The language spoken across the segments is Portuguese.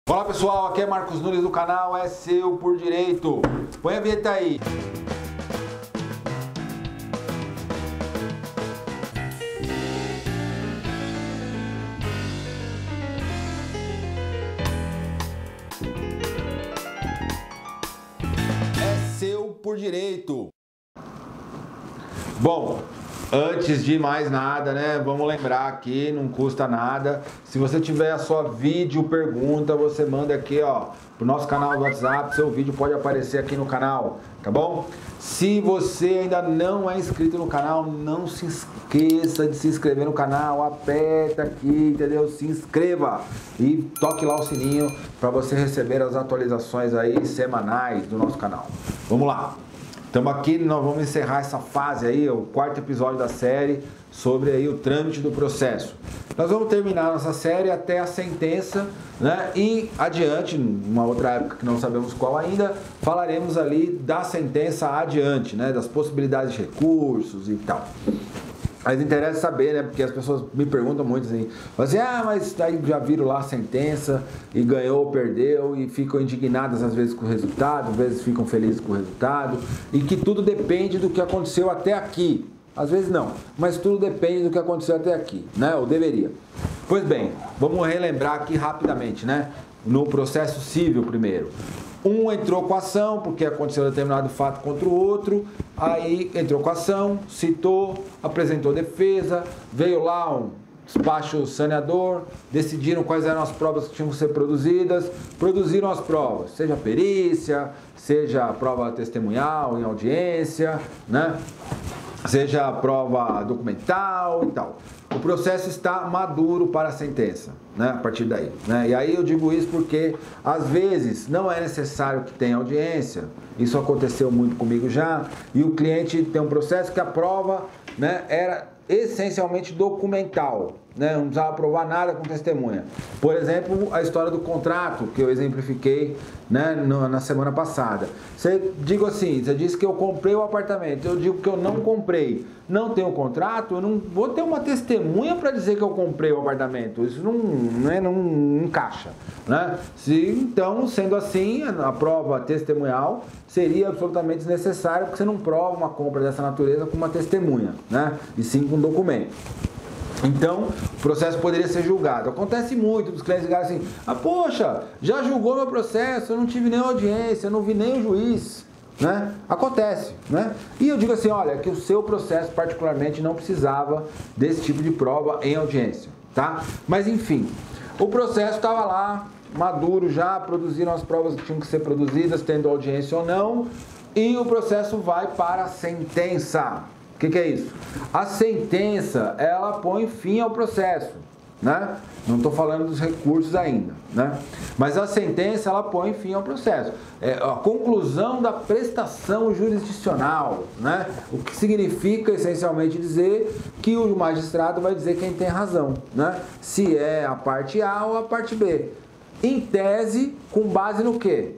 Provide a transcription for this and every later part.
Olá pessoal, aqui é Marcos Nunes do canal É Seu por Direito. Põe a vinheta aí. É seu por direito. Bom, antes de mais nada, né, vamos lembrar aqui, não custa nada. Se você tiver a sua vídeo pergunta, você manda aqui, ó, pro nosso canal do WhatsApp, seu vídeo pode aparecer aqui no canal, tá bom? Se você ainda não é inscrito no canal, não se esqueça de se inscrever no canal, aperta aqui, entendeu? Se inscreva e toque lá o sininho para você receber as atualizações aí semanais do nosso canal. Vamos lá! Estamos aqui, nós vamos encerrar essa fase aí, o quarto episódio da série, sobre aí o trâmite do processo. Nós vamos terminar nossa série até a sentença, né? E adiante, numa outra época que não sabemos qual ainda, falaremos ali da sentença adiante, né? Das possibilidades de recursos e tal. Mas interessa saber, né? Porque as pessoas me perguntam muito assim, mas aí já viram lá a sentença e ganhou ou perdeu e ficam indignadas às vezes com o resultado, às vezes ficam felizes com o resultado e que tudo depende do que aconteceu até aqui. Às vezes não, mas tudo depende do que aconteceu até aqui, né? Ou deveria. Pois bem, vamos relembrar aqui rapidamente, né? No processo civil primeiro. Um entrou com a ação porque aconteceu determinado fato contra o outro, aí entrou com a ação, citou, apresentou defesa, veio lá um despacho saneador, decidiram quais eram as provas que tinham que ser produzidas, produziram as provas, seja perícia, seja prova testemunhal em audiência, né? Seja a prova documental e tal. O processo está maduro para a sentença, né? A partir daí, né? E aí eu digo isso porque às vezes não é necessário que tenha audiência. Isso aconteceu muito comigo já. E o cliente tem um processo que a prova, né, era essencialmente documental, né? Não precisava provar nada com testemunha. Por exemplo, a história do contrato que eu exemplifiquei, né, na semana passada. Você disse que eu comprei o apartamento, eu digo que eu não comprei. Não tenho contrato, eu não vou ter uma testemunha para dizer que eu comprei o apartamento. Isso não encaixa, né? Então, sendo assim, a prova testemunhal seria absolutamente desnecessária, porque você não prova uma compra dessa natureza com uma testemunha, né? E sim com um documento. Então, o processo poderia ser julgado. Acontece muito dos clientes ligarem assim, poxa, já julgou meu processo, eu não tive nem audiência, eu não vi nem o juiz, né? Acontece, né? E eu digo assim, olha, que o seu processo particularmente não precisava desse tipo de prova em audiência, tá? Mas enfim, o processo estava lá, maduro já, produziram as provas que tinham que ser produzidas, tendo audiência ou não, e o processo vai para a sentença. O que é isso? A sentença, ela põe fim ao processo, né? Não estou falando dos recursos ainda, né? Mas a sentença, ela põe fim ao processo. É a conclusão da prestação jurisdicional, né? O que significa, essencialmente, dizer que o magistrado vai dizer quem tem razão, né? Se é a parte A ou a parte B. Em tese, com base no quê?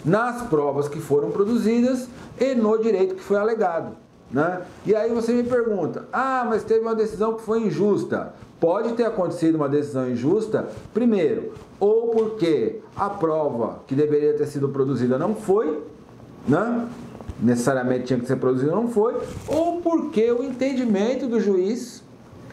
Nas provas que foram produzidas e no direito que foi alegado, né? E aí você me pergunta, mas teve uma decisão que foi injusta. Pode ter acontecido uma decisão injusta, primeiro, ou porque a prova que deveria ter sido produzida não foi, né? Necessariamente tinha que ser produzida, não foi, ou porque o entendimento do juiz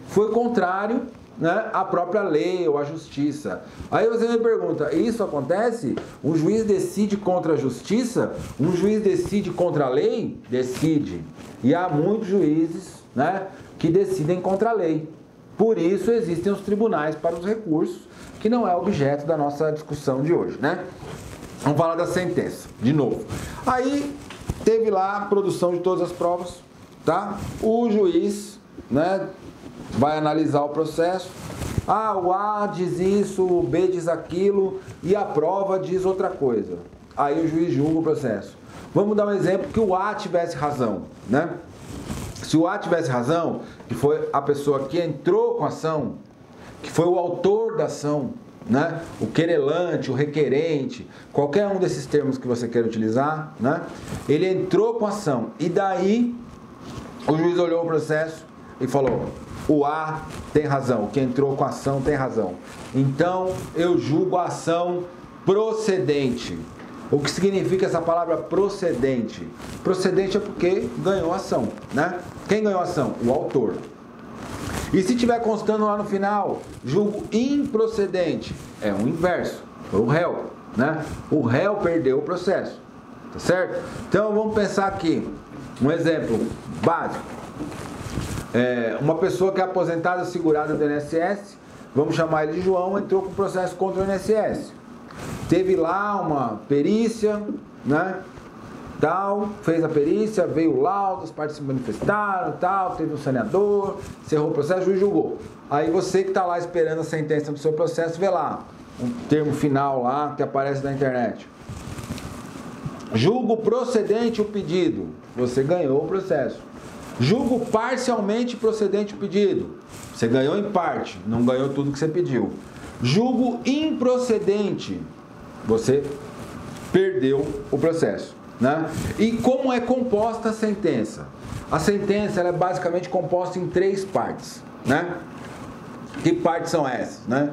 foi contrário, né, à própria lei ou à justiça. Aí você me pergunta, isso acontece? Um juiz decide contra a justiça? Um juiz decide contra a lei? Decide. E há muitos juízes, né, que decidem contra a lei. Por isso existem os tribunais para os recursos, que não é objeto da nossa discussão de hoje, né? Vamos falar da sentença, de novo. Aí teve lá a produção de todas as provas, tá? O juiz, né, vai analisar o processo. O A diz isso, o B diz aquilo e a prova diz outra coisa. Aí o juiz julga o processo. Vamos dar um exemplo que o A tivesse razão, né? Se o A tivesse razão, que foi a pessoa que entrou com a ação, que foi o autor da ação, né? O querelante, o requerente, qualquer um desses termos que você queira utilizar, né? Ele entrou com a ação e daí o juiz olhou o processo e falou: o A tem razão, quem entrou com a ação tem razão. Então eu julgo a ação procedente. O que significa essa palavra procedente? Procedente é porque ganhou a ação, né? Quem ganhou a ação? O autor. E se tiver constando lá no final, julgo improcedente, é o inverso, foi o réu, né? O réu perdeu o processo, tá certo? Então vamos pensar aqui, um exemplo básico. Uma pessoa que é aposentada segurada do INSS, vamos chamar ele de João, entrou com processo contra o INSS. Teve lá uma perícia, né? Tal, fez a perícia, veio o laudo, as partes se manifestaram, tal, teve um saneador, encerrou o processo, o juiz julgou. Aí você que está lá esperando a sentença do seu processo, vê lá um termo final lá que aparece na internet. Julgo procedente o pedido. Você ganhou o processo. Julgo parcialmente procedente o pedido. Você ganhou em parte, não ganhou tudo que você pediu. Julgo improcedente. Você perdeu o processo. Né? E como é composta a sentença? A sentença ela é basicamente composta em 3 partes. Né? Que partes são essas? Né?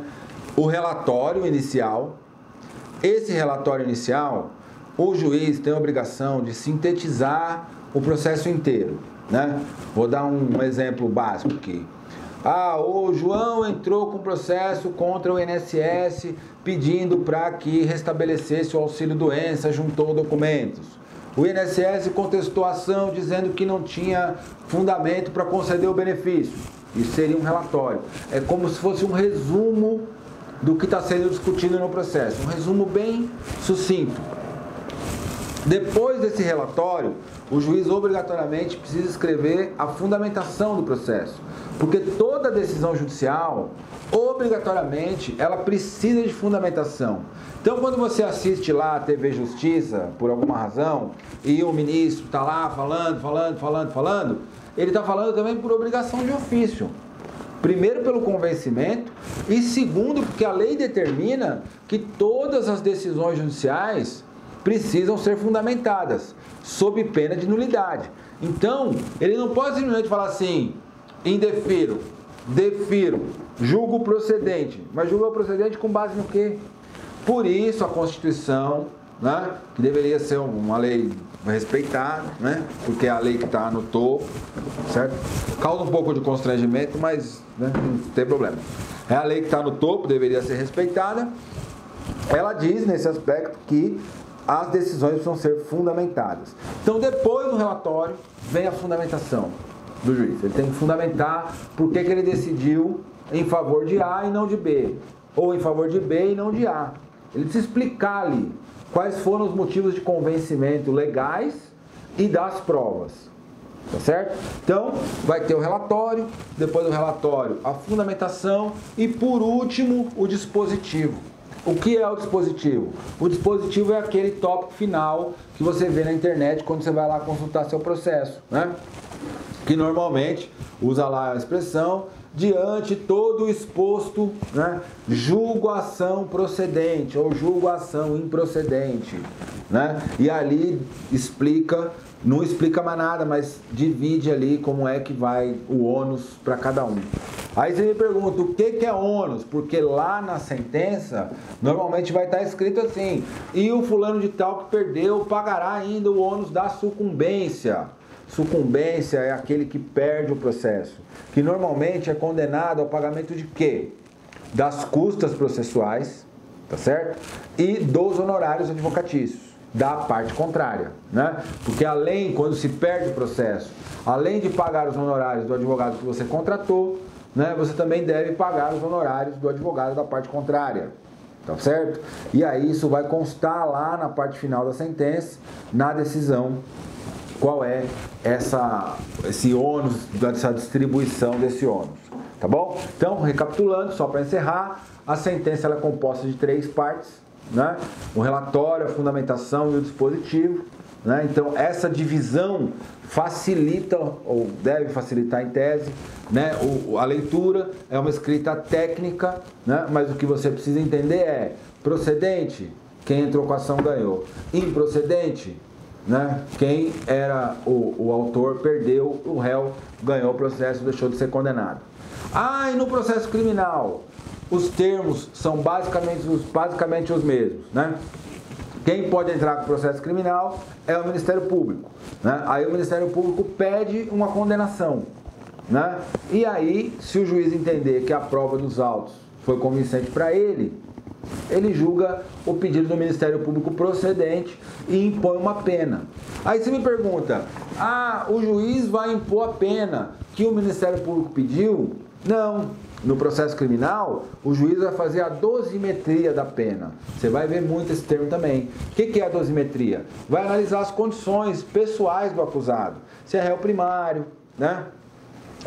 O relatório inicial. Esse relatório inicial, o juiz tem a obrigação de sintetizar o processo inteiro. Né? Vou dar um exemplo básico aqui. O João entrou com processo contra o INSS pedindo para que restabelecesse o auxílio-doença, juntou documentos. O INSS contestou a ação dizendo que não tinha fundamento para conceder o benefício. Isso seria um relatório. É como se fosse um resumo do que está sendo discutido no processo. Um resumo bem sucinto. Depois desse relatório, o juiz obrigatoriamente precisa escrever a fundamentação do processo. Porque toda decisão judicial, obrigatoriamente, ela precisa de fundamentação. Então, quando você assiste lá a TV Justiça, por alguma razão, e o ministro está lá falando, ele está falando também por obrigação de ofício. Primeiro, pelo convencimento, e segundo, porque a lei determina que todas as decisões judiciais precisam ser fundamentadas, sob pena de nulidade. Então, ele não pode simplesmente falar assim, indefiro, defiro, julgo procedente. Mas julgo procedente com base no quê? Por isso a Constituição, né, que deveria ser uma lei respeitada, né, porque é a lei que está no topo, certo? Causa um pouco de constrangimento, mas né, não tem problema. É a lei que está no topo, deveria ser respeitada. Ela diz nesse aspecto que as decisões precisam ser fundamentadas. Então, depois do relatório, vem a fundamentação do juiz. Ele tem que fundamentar por que ele decidiu em favor de A e não de B, ou em favor de B e não de A. Ele precisa explicar ali quais foram os motivos de convencimento legais e das provas. Tá certo? Então, vai ter o relatório, depois do relatório, a fundamentação e, por último, o dispositivo. O que é o dispositivo? O dispositivo é aquele tópico final que você vê na internet quando você vai lá consultar seu processo, né? Que normalmente usa lá a expressão diante todo o exposto, né? Julgo a ação procedente ou julgo a ação improcedente, né? E ali explica, não explica mais nada, mas divide ali como é que vai o ônus para cada um. Aí você me pergunta, o que é ônus? Porque lá na sentença, normalmente vai estar escrito assim, e o fulano de tal que perdeu pagará ainda o ônus da sucumbência. Sucumbência é aquele que perde o processo, que normalmente é condenado ao pagamento de quê? Das custas processuais, tá certo? E dos honorários advocatícios, da parte contrária, né? Porque além, quando se perde o processo, além de pagar os honorários do advogado que você contratou, né, você também deve pagar os honorários do advogado da parte contrária, tá certo? E aí isso vai constar lá na parte final da sentença, na decisão, qual é esse ônus, essa distribuição desse ônus, tá bom? Então, recapitulando, só para encerrar, a sentença ela é composta de 3 partes, né? O relatório, a fundamentação e o dispositivo, né? Então, essa divisão facilita, ou deve facilitar em tese, né? A leitura é uma escrita técnica, né? Mas o que você precisa entender é procedente, quem entrou com a ação ganhou, improcedente, né? Quem era o autor perdeu, o réu ganhou o processo, deixou de ser condenado. E no processo criminal? os termos são basicamente os mesmos, né? Quem pode entrar com processo criminal é o Ministério Público, né? Aí o Ministério Público pede uma condenação, né? E aí, se o juiz entender que a prova dos autos foi convincente para ele julga o pedido do Ministério Público procedente e impõe uma pena. Aí você me pergunta, o juiz vai impor a pena que o Ministério Público pediu? Não. No processo criminal, o juiz vai fazer a dosimetria da pena. Você vai ver muito esse termo também. O que é a dosimetria? Vai analisar as condições pessoais do acusado. Se é réu primário, né?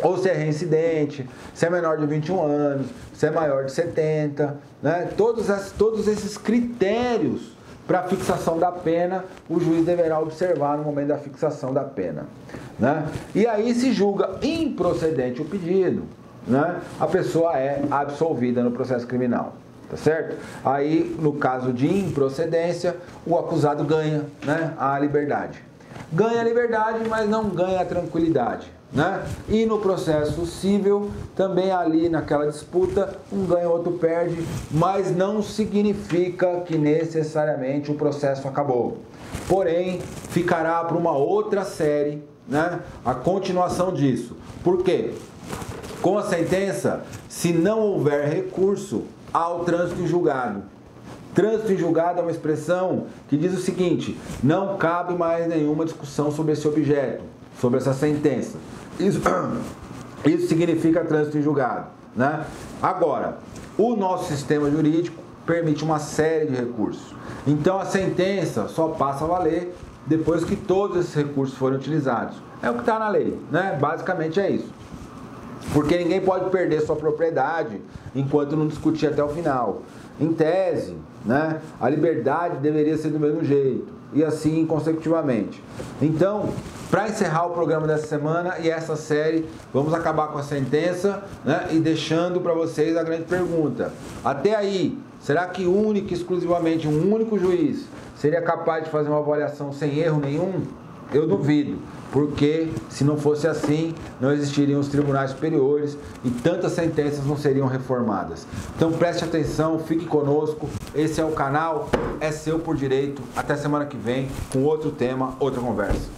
Ou se é reincidente, se é menor de 21 anos, se é maior de 70, né? Todos esses critérios para fixação da pena, o juiz deverá observar no momento da fixação da pena, né? E aí se julga improcedente o pedido, né? A pessoa é absolvida no processo criminal, tá certo? Aí, no caso de improcedência, o acusado ganha, né, a liberdade. Ganha a liberdade, mas não ganha a tranquilidade, né? E no processo civil, também ali naquela disputa, um ganha, outro perde, mas não significa que necessariamente o processo acabou. Porém, ficará para uma outra série, né, a continuação disso. Por quê? Com a sentença, se não houver recurso, há o trânsito em julgado. Trânsito em julgado é uma expressão que diz o seguinte: não cabe mais nenhuma discussão sobre esse objeto, sobre essa sentença. Isso significa trânsito em julgado, né? Agora, o nosso sistema jurídico permite uma série de recursos. Então a sentença só passa a valer depois que todos esses recursos forem utilizados. É o que está na lei, né? Basicamente é isso. Porque ninguém pode perder sua propriedade enquanto não discutir até o final. Em tese, né, a liberdade deveria ser do mesmo jeito, e assim consecutivamente. Então, para encerrar o programa dessa semana e essa série, vamos acabar com a sentença, né, e deixando para vocês a grande pergunta. Até aí, será que único e exclusivamente um único juiz seria capaz de fazer uma avaliação sem erro nenhum? Eu duvido. Porque, se não fosse assim, não existiriam os tribunais superiores e tantas sentenças não seriam reformadas. Então preste atenção, fique conosco. Esse é o canal, é seu por direito. Até semana que vem com outro tema, outra conversa.